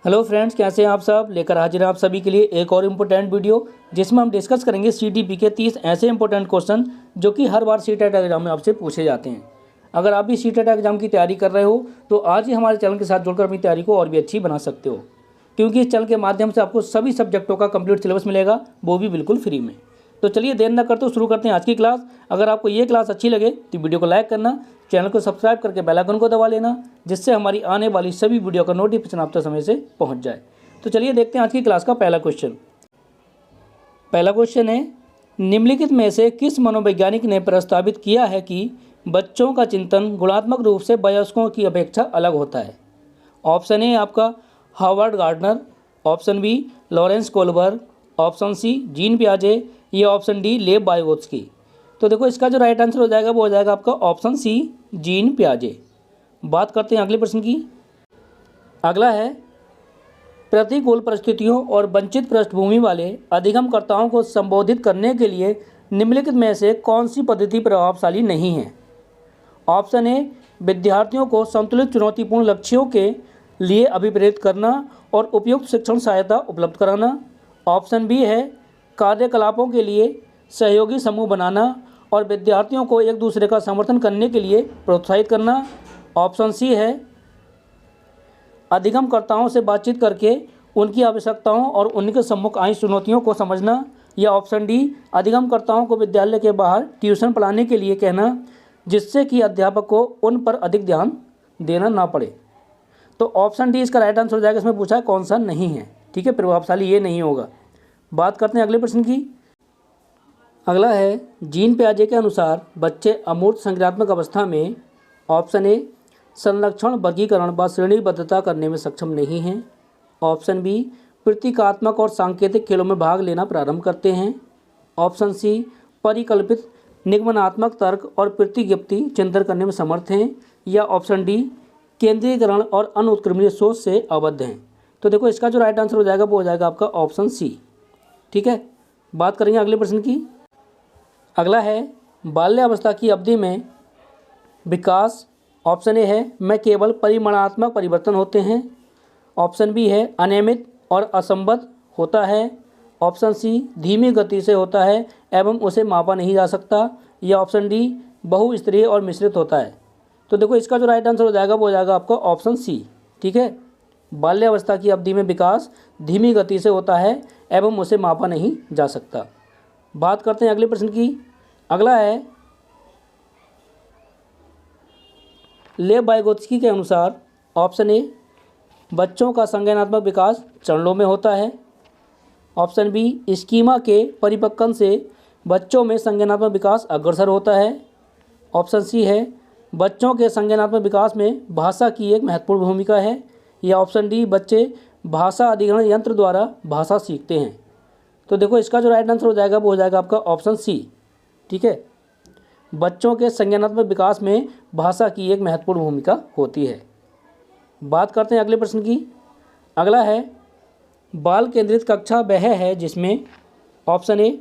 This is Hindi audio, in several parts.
हेलो फ्रेंड्स, कैसे हैं आप सब। लेकर हाजिर हैं आप सभी के लिए एक और इम्पोर्टेंट वीडियो, जिसमें हम डिस्कस करेंगे सीटीपी के 30 ऐसे इंपॉर्टेंट क्वेश्चन जो कि हर बार सीटेट एग्जाम में आपसे पूछे जाते हैं। अगर आप भी सीटेट एग्जाम की तैयारी कर रहे हो तो आज ही हमारे चैनल के साथ जुड़कर अपनी तैयारी को और भी अच्छी बना सकते हो, क्योंकि इस चैनल के माध्यम से आपको सभी सब्जेक्टों का कंप्लीट सिलेबस मिलेगा, वो भी बिल्कुल फ्री में। तो चलिए देर न करते शुरू करते हैं आज की क्लास। अगर आपको ये क्लास अच्छी लगे तो वीडियो को लाइक करना, चैनल को सब्सक्राइब करके बेल आइकन को दबा लेना, जिससे हमारी आने वाली सभी वीडियो का नोटिफिकेशन आप तक समय से पहुंच जाए। तो चलिए देखते हैं आज की क्लास का पहला क्वेश्चन। पहला क्वेश्चन है, निम्नलिखित में से किस मनोवैज्ञानिक ने प्रस्तावित किया है कि बच्चों का चिंतन गुणात्मक रूप से वयस्कों की अपेक्षा अलग होता है। ऑप्शन ए आपका Howard Gardner, option B Lawrence Kohlberg, option C Jean पियाजे, या ऑप्शन डी लेव वाइगोत्स्की। तो देखो इसका जो राइट आंसर हो जाएगा वो हो जाएगा आपका ऑप्शन सी जीन पियाजे। बात करते हैं अगले प्रश्न की। अगला है, प्रतिकूल परिस्थितियों और वंचित पृष्ठभूमि वाले अधिगमकर्ताओं को संबोधित करने के लिए निम्नलिखित में से कौन सी पद्धति प्रभावशाली नहीं है। ऑप्शन ए विद्यार्थियों को संतुलित चुनौतीपूर्ण लक्ष्यों के लिए अभिप्रेरित करना और उपयुक्त शिक्षण सहायता उपलब्ध कराना। ऑप्शन बी है कार्यकलापों के लिए सहयोगी समूह बनाना और विद्यार्थियों को एक दूसरे का समर्थन करने के लिए प्रोत्साहित करना। ऑप्शन सी है अधिगमकर्ताओं से बातचीत करके उनकी आवश्यकताओं और उनके सम्मुख आई चुनौतियों को समझना। या ऑप्शन डी अधिगमकर्ताओं को विद्यालय के बाहर ट्यूशन पढ़ाने के लिए कहना, जिससे कि अध्यापक को उन पर अधिक ध्यान देना ना पड़े। तो ऑप्शन डी इसका राइट आंसर हो जाएगा। इसमें पूछा है कौन सा नहीं है, ठीक है, प्रभावशाली ये नहीं होगा। बात करते हैं अगले प्रश्न की। अगला है, जीन पियाजे के अनुसार बच्चे अमूर्त संज्ञानात्मक अवस्था में ऑप्शन ए संरक्षण, वर्गीकरण व श्रेणीबद्धता करने में सक्षम नहीं हैं। ऑप्शन बी प्रतीकात्मक और सांकेतिक खेलों में भाग लेना प्रारंभ करते हैं। ऑप्शन सी परिकल्पित, निगमनात्मक तर्क और प्रतिज्ञप्ति चिंतन करने में समर्थ हैं। या ऑप्शन डी केंद्रीकरण और अनुत्क्रमणीय सोच से अवद्ध हैं। तो देखो इसका जो राइट आंसर हो जाएगा वो हो जाएगा आपका ऑप्शन सी, ठीक है। बात करेंगे अगले प्रश्न की। अगला है, बाल्यावस्था की अवधि में विकास ऑप्शन ए है में केवल परिमाणात्मक परिवर्तन होते हैं। ऑप्शन बी है अनियमित और असंबद्ध होता है। ऑप्शन सी धीमी गति से होता है एवं उसे मापा नहीं जा सकता। या ऑप्शन डी बहुस्तरीय और मिश्रित होता है। तो देखो इसका जो राइट आंसर हो जाएगा वो हो जाएगा आपका ऑप्शन सी, ठीक है। बाल्यावस्था की अवधि में विकास धीमी गति से होता है एवं उसे मापा नहीं जा सकता। बात करते हैं अगले प्रश्न की। अगला है, लेव वाइगोत्स्की के अनुसार ऑप्शन ए बच्चों का संज्ञानात्मक विकास चरणों में होता है। ऑप्शन बी स्कीमा के परिपक्वन से बच्चों में संज्ञानात्मक विकास अग्रसर होता है। ऑप्शन सी है बच्चों के संज्ञानात्मक विकास में भाषा की एक महत्वपूर्ण भूमिका है। या ऑप्शन डी बच्चे भाषा अधिग्रहण यंत्र द्वारा भाषा सीखते हैं। तो देखो इसका जो राइट आंसर हो जाएगा वो हो जाएगा आपका ऑप्शन सी, ठीक है। बच्चों के संज्ञानात्मक विकास में भाषा की एक महत्वपूर्ण भूमिका होती है। बात करते हैं अगले प्रश्न की। अगला है, बाल केंद्रित कक्षा वह है जिसमें ऑप्शन ए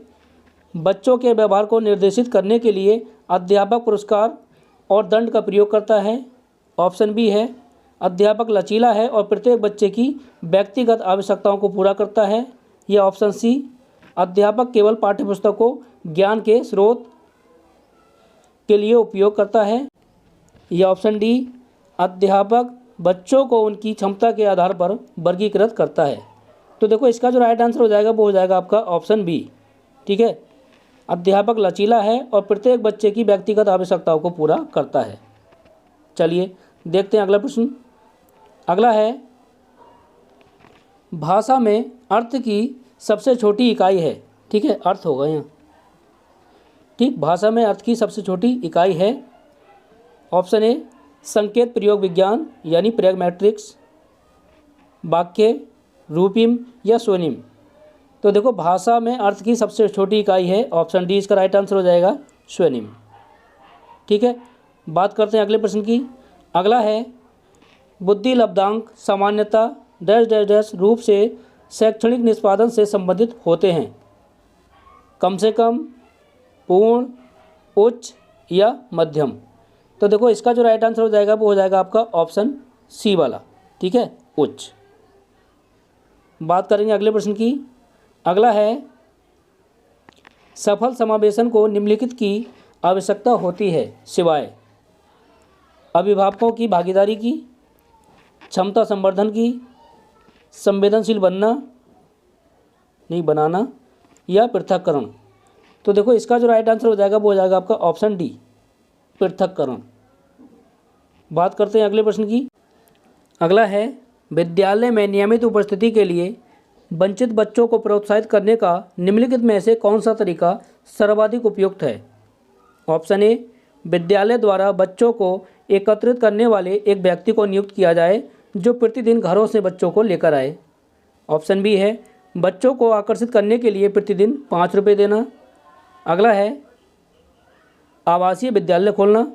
बच्चों के व्यवहार को निर्देशित करने के लिए अध्यापक पुरस्कार और दंड का प्रयोग करता है। ऑप्शन बी है अध्यापक लचीला है और प्रत्येक बच्चे की व्यक्तिगत आवश्यकताओं को पूरा करता है। या ऑप्शन सी अध्यापक केवल पाठ्यपुस्तक को ज्ञान के स्रोत के लिए उपयोग करता है। या ऑप्शन डी अध्यापक बच्चों को उनकी क्षमता के आधार पर वर्गीकृत करता है। तो देखो इसका जो राइट आंसर हो जाएगा वो हो जाएगा आपका ऑप्शन बी, ठीक है। अध्यापक लचीला है और प्रत्येक बच्चे की व्यक्तिगत आवश्यकताओं को पूरा करता है। चलिए देखते हैं अगला प्रश्न। अगला है, भाषा में अर्थ की सबसे छोटी इकाई है, ठीक है, अर्थ होगा यहाँ, ठीक। भाषा में अर्थ की सबसे छोटी इकाई है। ऑप्शन ए संकेत प्रयोग विज्ञान यानी प्रैग्मैटिक्स, वाक्य, रूपिम या स्वनिम। तो देखो भाषा में अर्थ की सबसे छोटी इकाई है, ऑप्शन डी इसका राइट आंसर हो जाएगा स्वनिम, ठीक है। बात करते हैं अगले प्रश्न की। अगला है, बुद्धि लब्धांक सामान्यता डैश डैश डैश रूप से शैक्षणिक निष्पादन से संबंधित होते हैं। कम से कम, पूर्ण, उच्च या मध्यम। तो देखो इसका जो राइट आंसर हो जाएगा वो हो जाएगा आपका ऑप्शन सी वाला, ठीक है, उच्च। बात करेंगे अगले प्रश्न की। अगला है, सफल समावेशन को निम्नलिखित की आवश्यकता होती है सिवाय अभिभावकों की भागीदारी की, क्षमता संवर्धन की, संवेदनशील बनाना या पृथक्करण। तो देखो इसका जो राइट आंसर हो जाएगा वो हो जाएगा आपका ऑप्शन डी, पृथक्करण। बात करते हैं अगले प्रश्न की। अगला है, विद्यालय में नियमित उपस्थिति के लिए वंचित बच्चों को प्रोत्साहित करने का निम्नलिखित में से कौन सा तरीका सर्वाधिक उपयुक्त है। ऑप्शन ए, विद्यालय द्वारा बच्चों को एकत्रित करने वाले एक व्यक्ति को नियुक्त किया जाए जो प्रतिदिन घरों से बच्चों को लेकर आए। ऑप्शन बी है, बच्चों को आकर्षित करने के लिए प्रतिदिन 5 रुपये देना। अगला है, आवासीय विद्यालय खोलना।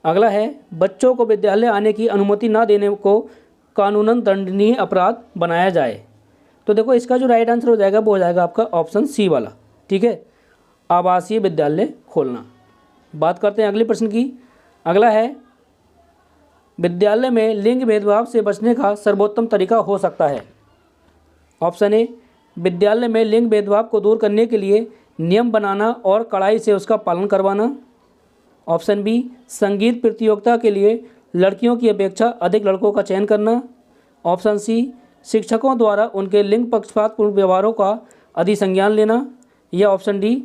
अगला है, बच्चों को विद्यालय आने की अनुमति न देने को कानूनन दंडनीय अपराध बनाया जाए। तो देखो इसका जो राइट आंसर हो जाएगा वो हो जाएगा आपका ऑप्शन सी वाला, ठीक है, आवासीय विद्यालय खोलना। बात करते हैं अगले प्रश्न की। अगला है, विद्यालय में लिंग भेदभाव से बचने का सर्वोत्तम तरीका हो सकता है। ऑप्शन ए, विद्यालय में लिंग भेदभाव को दूर करने के लिए नियम बनाना और कड़ाई से उसका पालन करवाना। ऑप्शन बी, संगीत प्रतियोगिता के लिए लड़कियों की अपेक्षा अधिक लड़कों का चयन करना। ऑप्शन सी, शिक्षकों द्वारा उनके लिंग पक्षपातपूर्ण व्यवहारों का अधिसंज्ञान लेना। या ऑप्शन डी,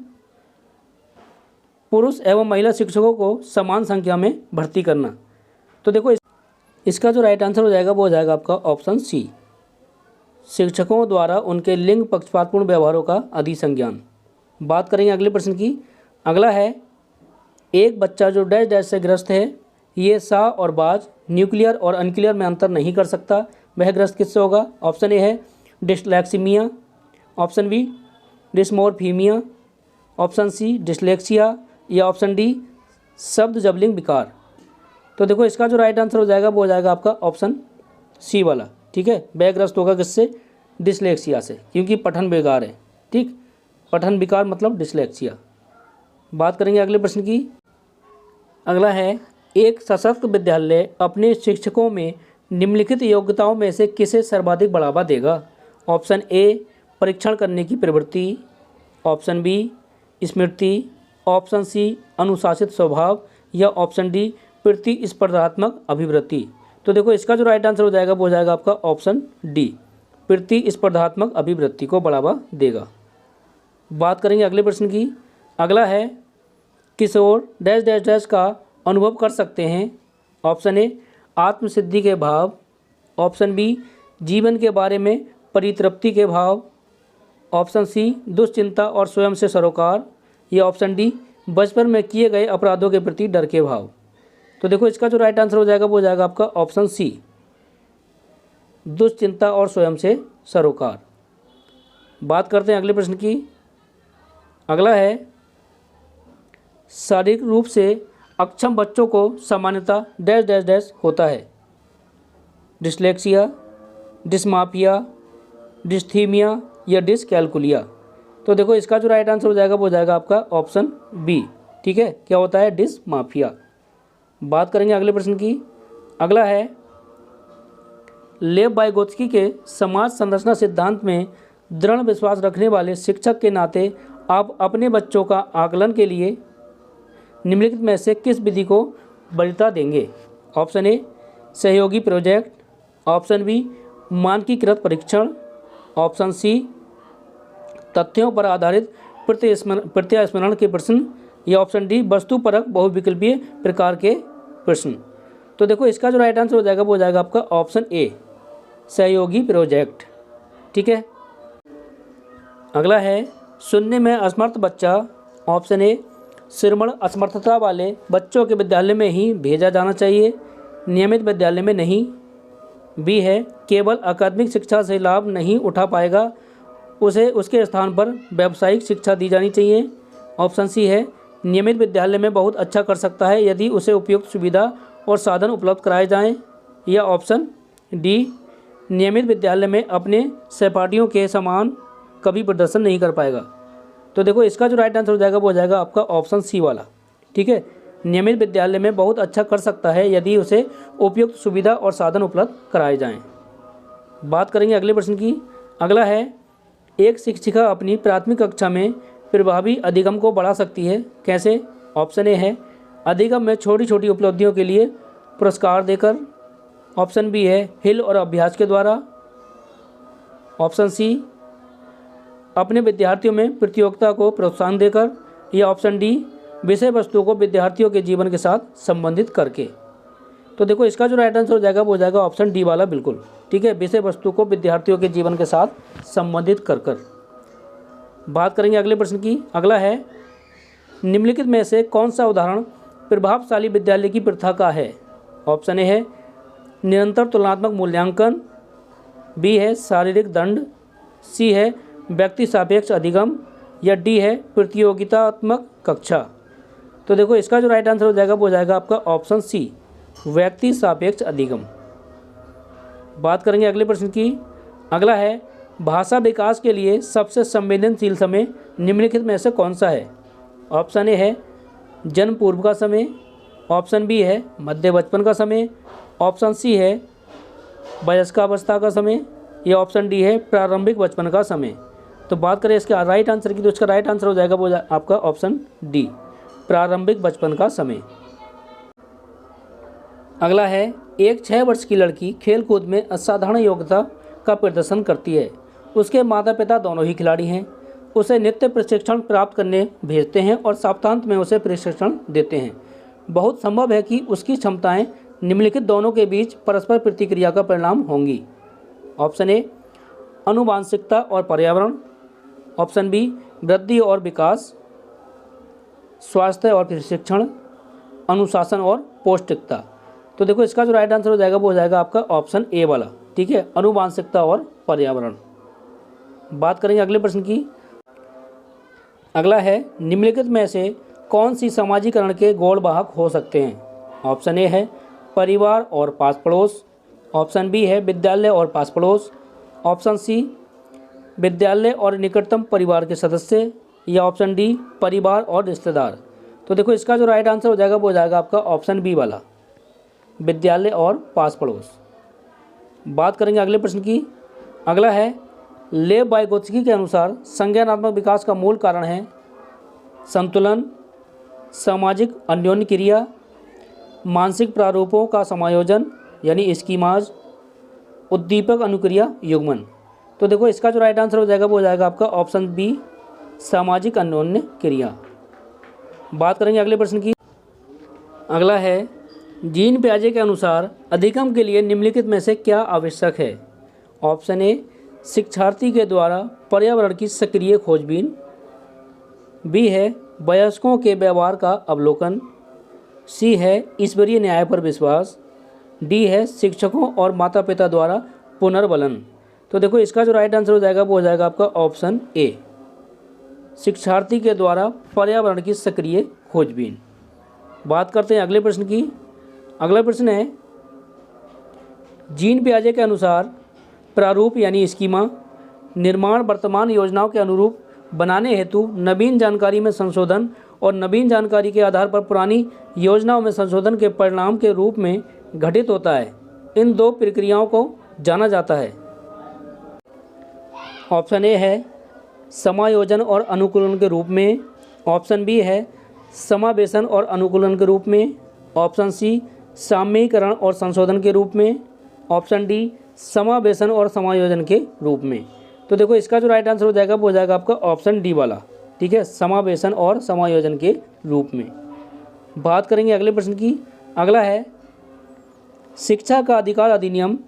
पुरुष एवं महिला शिक्षकों को समान संख्या में भर्ती करना। तो देखो इसका जो राइट आंसर हो जाएगा वो हो जाएगा आपका ऑप्शन सी, शिक्षकों द्वारा उनके लिंग पक्षपातपूर्ण व्यवहारों का अधिसंज्ञान। बात करेंगे अगले प्रश्न की। अगला है, एक बच्चा जो डैश डैश से ग्रस्त है, ये सा और बाज, न्यूक्लियर और अनक्लियर में अंतर नहीं कर सकता, वह ग्रस्त किससे होगा। ऑप्शन ए है dyslexemia, option B dysmorphemia, option C dyslexia, या ऑप्शन डी शब्द जबलिंग विकार। तो देखो इसका जो राइट आंसर हो जाएगा वो हो जाएगा आपका ऑप्शन सी वाला, ठीक है, वह ग्रस्त होगा किससे, डिस्लेक्सिया से, क्योंकि पठन विकार है, ठीक, पठन विकार मतलब डिस्लेक्सिया। बात करेंगे अगले प्रश्न की। अगला है, एक सशक्त विद्यालय अपने शिक्षकों में निम्नलिखित योग्यताओं में से किसे सर्वाधिक बढ़ावा देगा। ऑप्शन ए, परीक्षण करने की प्रवृत्ति, ऑप्शन बी स्मृति, ऑप्शन सी अनुशासित स्वभाव, या ऑप्शन डी प्रतिस्पर्धात्मक अभिवृत्ति। तो देखो इसका जो राइट आंसर हो जाएगा वो हो जाएगा आपका ऑप्शन डी, प्रतिस्पर्धात्मक अभिवृत्ति को बढ़ावा देगा। बात करेंगे अगले प्रश्न की। अगला है, किशोर डैश डैश डैश का अनुभव कर सकते हैं। ऑप्शन ए, आत्मसिद्धि के भाव, ऑप्शन बी जीवन के बारे में परितृप्ति के भाव, ऑप्शन सी दुश्चिंता और स्वयं से सरोकार, या ऑप्शन डी बचपन में किए गए अपराधों के प्रति डर के भाव। तो देखो इसका जो राइट आंसर हो जाएगा वो हो जाएगा आपका ऑप्शन सी, दुश्चिंता और स्वयं से सरोकार। बात करते हैं अगले प्रश्न की। अगला है, शारीरिक रूप से अक्षम बच्चों को सामान्यतः डैश डैश डैश होता है। डिस्लेक्सिया, डिस्माफिया, डिस्थीमिया, या डिसकैलकुलिया। तो देखो इसका जो राइट आंसर हो जाएगा वो हो जाएगा आपका ऑप्शन बी, ठीक है, क्या होता है, डिसमाफिया। बात करेंगे अगले प्रश्न की। अगला है, लेव वाइगोत्स्की के समाज संरचना सिद्धांत में दृढ़ विश्वास रखने वाले शिक्षक के नाते आप अपने बच्चों का आकलन के लिए निम्नलिखित में से किस विधि को वरीयता देंगे। ऑप्शन ए, सहयोगी प्रोजेक्ट, ऑप्शन बी मानकीकृत परीक्षण, ऑप्शन सी तथ्यों पर आधारित प्रत्यास्मरण के प्रश्न, या ऑप्शन डी वस्तुपरक बहुविकल्पीय प्रकार के प्रश्न। तो देखो इसका जो राइट आंसर हो जाएगा वो हो जाएगा आपका ऑप्शन ए, सहयोगी प्रोजेक्ट, ठीक है। अगला है, सुनने में असमर्थ बच्चा। ऑप्शन ए, श्रवण असमर्थता वाले बच्चों के विद्यालय में ही भेजा जाना चाहिए, नियमित विद्यालय में नहीं। बी है, केवल अकादमिक शिक्षा से लाभ नहीं उठा पाएगा, उसे उसके स्थान पर व्यावसायिक शिक्षा दी जानी चाहिए। ऑप्शन सी है, नियमित विद्यालय में बहुत अच्छा कर सकता है यदि उसे उपयुक्त सुविधा और साधन उपलब्ध कराए जाएं। या ऑप्शन डी, नियमित विद्यालय में अपने सहपाठियों के समान कभी प्रदर्शन नहीं कर पाएगा। तो देखो इसका जो राइट आंसर हो जाएगा वो हो जाएगा आपका ऑप्शन सी वाला, ठीक है, नियमित विद्यालय में बहुत अच्छा कर सकता है यदि उसे उपयुक्त सुविधा और साधन उपलब्ध कराए जाएं। बात करेंगे अगले प्रश्न की। अगला है, एक शिक्षिका अपनी प्राथमिक कक्षा में प्रभावी अधिगम को बढ़ा सकती है, कैसे? ऑप्शन ए है अधिगम में छोटी छोटी उपलब्धियों के लिए पुरस्कार देकर। ऑप्शन बी है हिल और अभ्यास के द्वारा। ऑप्शन सी अपने विद्यार्थियों में प्रतियोगिता को प्रोत्साहन देकर। या ऑप्शन डी विषय वस्तु को विद्यार्थियों के जीवन के साथ संबंधित करके। तो देखो इसका जो राइट आंसर हो जाएगा वो हो जाएगा ऑप्शन डी वाला, बिल्कुल ठीक है, विषय वस्तु को विद्यार्थियों के जीवन के साथ संबंधित कर। बात करेंगे अगले प्रश्न की। अगला है, निम्नलिखित में से कौन सा उदाहरण प्रभावशाली विद्यालय की प्रथा का है? ऑप्शन ए है निरंतर तुलनात्मक मूल्यांकन, बी है शारीरिक दंड, सी है व्यक्ति सापेक्ष अधिगम, या डी है प्रतियोगितात्मक कक्षा। तो देखो इसका जो राइट आंसर हो जाएगा वो हो जाएगा आपका ऑप्शन सी, व्यक्ति सापेक्ष अधिगम। बात करेंगे अगले प्रश्न की। अगला है, भाषा विकास के लिए सबसे संवेदनशील समय निम्नलिखित में से कौन सा है? ऑप्शन ए है जन्म पूर्व का समय, ऑप्शन बी है मध्य बचपन का समय, ऑप्शन सी है वयस्कावस्था का समय, या ऑप्शन डी है प्रारंभिक बचपन का समय। तो बात करें इसका राइट आंसर की, तो इसका राइट आंसर हो जाएगा वो आपका ऑप्शन डी, प्रारंभिक बचपन का समय। अगला है, एक 6 वर्ष की लड़की खेलकूद में असाधारण योग्यता का प्रदर्शन करती है। उसके माता पिता दोनों ही खिलाड़ी हैं। उसे नित्य प्रशिक्षण प्राप्त करने भेजते हैं और सप्ताहांत में उसे प्रशिक्षण देते हैं। बहुत संभव है कि उसकी क्षमताएं निम्नलिखित दोनों के बीच परस्पर प्रतिक्रिया का परिणाम होंगी। ऑप्शन ए आनुवांशिकता और पर्यावरण, ऑप्शन बी वृद्धि और विकास, स्वास्थ्य और प्रशिक्षण, अनुशासन और पौष्टिकता। तो देखो इसका जो राइट आंसर हो जाएगा वो हो जाएगा आपका ऑप्शन ए वाला, ठीक है, आनुवांशिकता और पर्यावरण। बात करेंगे अगले प्रश्न की। अगला है, निम्नलिखित में से कौन सी समाजीकरण के गौण वाहक हो सकते हैं? ऑप्शन ए है परिवार और पास पड़ोस, ऑप्शन बी है विद्यालय और पास पड़ोस, ऑप्शन सी विद्यालय और निकटतम परिवार के सदस्य, या ऑप्शन डी परिवार और रिश्तेदार। तो देखो इसका जो राइट आंसर हो जाएगा वो हो जाएगा आपका ऑप्शन बी वाला, विद्यालय और पास पड़ोस। बात करेंगे अगले प्रश्न की। अगला है, लेव वाइगोत्स्की के अनुसार संज्ञानात्मक विकास का मूल कारण है संतुलन, सामाजिक अन्योन्य क्रिया, मानसिक प्रारूपों का समायोजन यानी स्कीमाज, उद्दीपक अनुक्रिया युग्मन। तो देखो इसका जो राइट आंसर हो जाएगा वो हो जाएगा आपका ऑप्शन बी, सामाजिक अन्योन्य क्रिया। बात करेंगे अगले प्रश्न की। अगला है, जीन पियाजे के अनुसार अधिगम के लिए निम्नलिखित में से क्या आवश्यक है? ऑप्शन ए शिक्षार्थी के द्वारा पर्यावरण की सक्रिय खोजबीन, बी है वयस्कों के व्यवहार का अवलोकन, सी है ईश्वरीय न्याय पर विश्वास, डी है शिक्षकों और माता पिता द्वारा पुनर्वलन। तो देखो इसका जो राइट आंसर हो जाएगा वो हो जाएगा आपका ऑप्शन ए, शिक्षार्थी के द्वारा पर्यावरण की सक्रिय खोजबीन। बात करते हैं अगले प्रश्न की। अगला प्रश्न है, जीन पियाजे के अनुसार प्रारूप यानी स्कीमा निर्माण वर्तमान योजनाओं के अनुरूप बनाने हेतु नवीन जानकारी में संशोधन और नवीन जानकारी के आधार पर पुरानी योजनाओं में संशोधन के परिणाम के रूप में घटित होता है। इन दो प्रक्रियाओं को जाना जाता है। ऑप्शन ए है समायोजन और अनुकूलन के रूप में, ऑप्शन बी है समावेशन और अनुकूलन के रूप में, ऑप्शन सी साम्यीकरण और संशोधन के रूप में, ऑप्शन डी समावेशन और समायोजन के रूप में। तो देखो इसका जो राइट आंसर हो जाएगा वो हो जाएगा आपका ऑप्शन डी वाला, ठीक है, समावेशन और समायोजन के रूप में। बात करेंगे अगले प्रश्न की। अगला है, शिक्षा का अधिकार अधिनियम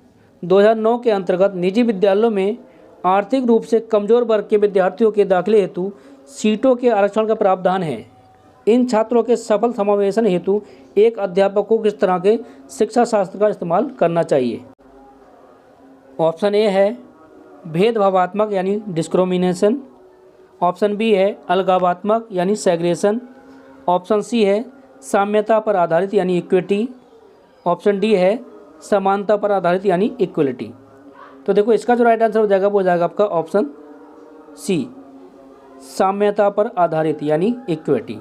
2009 के अंतर्गत निजी विद्यालयों में आर्थिक रूप से कमजोर वर्ग के विद्यार्थियों के दाखिले हेतु सीटों के आरक्षण का प्रावधान है। इन छात्रों के सफल समावेशन हेतु एक अध्यापक को किस तरह के शिक्षा शास्त्र का इस्तेमाल करना चाहिए? ऑप्शन ए है भेदभावात्मक यानी डिस्क्रिमिनेशन, ऑप्शन बी है अलगावात्मक यानी सेग्रेगेशन, ऑप्शन सी है साम्यता पर आधारित यानी इक्विटी, ऑप्शन डी है समानता पर आधारित यानी इक्वलिटी। तो देखो इसका जो राइट आंसर हो जाएगा वो हो जाएगा आपका ऑप्शन सी, साम्यता पर आधारित यानी इक्विटी।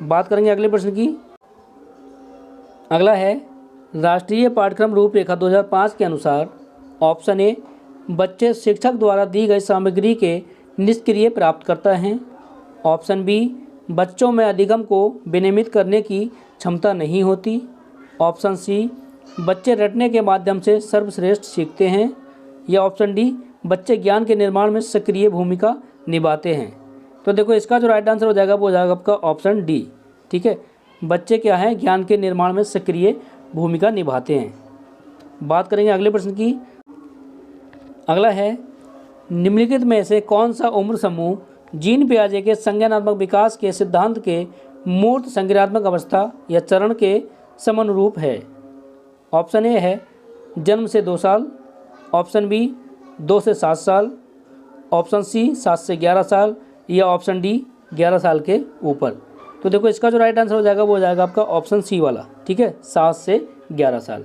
बात करेंगे अगले प्रश्न की। अगला है, राष्ट्रीय पाठ्यक्रम रूपरेखा 2005 के अनुसार ऑप्शन ए, बच्चे शिक्षक द्वारा दी गई सामग्री के निष्क्रिय प्राप्त करते हैं। ऑप्शन बी, बच्चों में अधिगम को विनियमित करने की क्षमता नहीं होती। ऑप्शन सी, बच्चे रटने के माध्यम से सर्वश्रेष्ठ सीखते हैं। या ऑप्शन डी, बच्चे ज्ञान के निर्माण में सक्रिय भूमिका निभाते हैं। तो देखो इसका जो राइट आंसर हो जाएगा वो हो जाएगा आपका ऑप्शन डी। ठीक है, बच्चे क्या हैं, ज्ञान के निर्माण में सक्रिय भूमिका निभाते हैं। बात करेंगे अगले प्रश्न की। अगला है, निम्नलिखित में से कौन सा उम्र समूह जीन पियाजे के संज्ञानात्मक विकास के सिद्धांत के मूर्त संज्ञानात्मक अवस्था या चरण के समानुरूप है। ऑप्शन ए है जन्म से 2 साल। ऑप्शन बी 2 से 7 साल। ऑप्शन सी 7 से 11 साल। या ऑप्शन डी 11 साल के ऊपर। तो देखो इसका जो राइट आंसर हो जाएगा वो हो जाएगा आपका ऑप्शन सी वाला। ठीक है, 7 से 11 साल।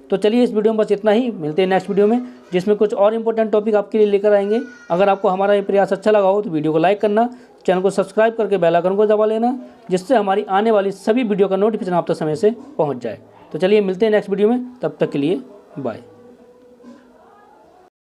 तो चलिए इस वीडियो में बस इतना ही, मिलते हैं नेक्स्ट वीडियो में जिसमें कुछ और इंपॉर्टेंट टॉपिक आपके लिए लेकर आएंगे। अगर आपको हमारा ये प्रयास अच्छा लगा हो तो वीडियो को लाइक करना, चैनल को सब्सक्राइब करके बेल आइकन को दबा लेना, जिससे हमारी आने वाली सभी वीडियो का नोटिफिकेशन आप तक समय से पहुँच जाए। तो चलिए मिलते हैं नेक्स्ट वीडियो में, तब तक के लिए बाय।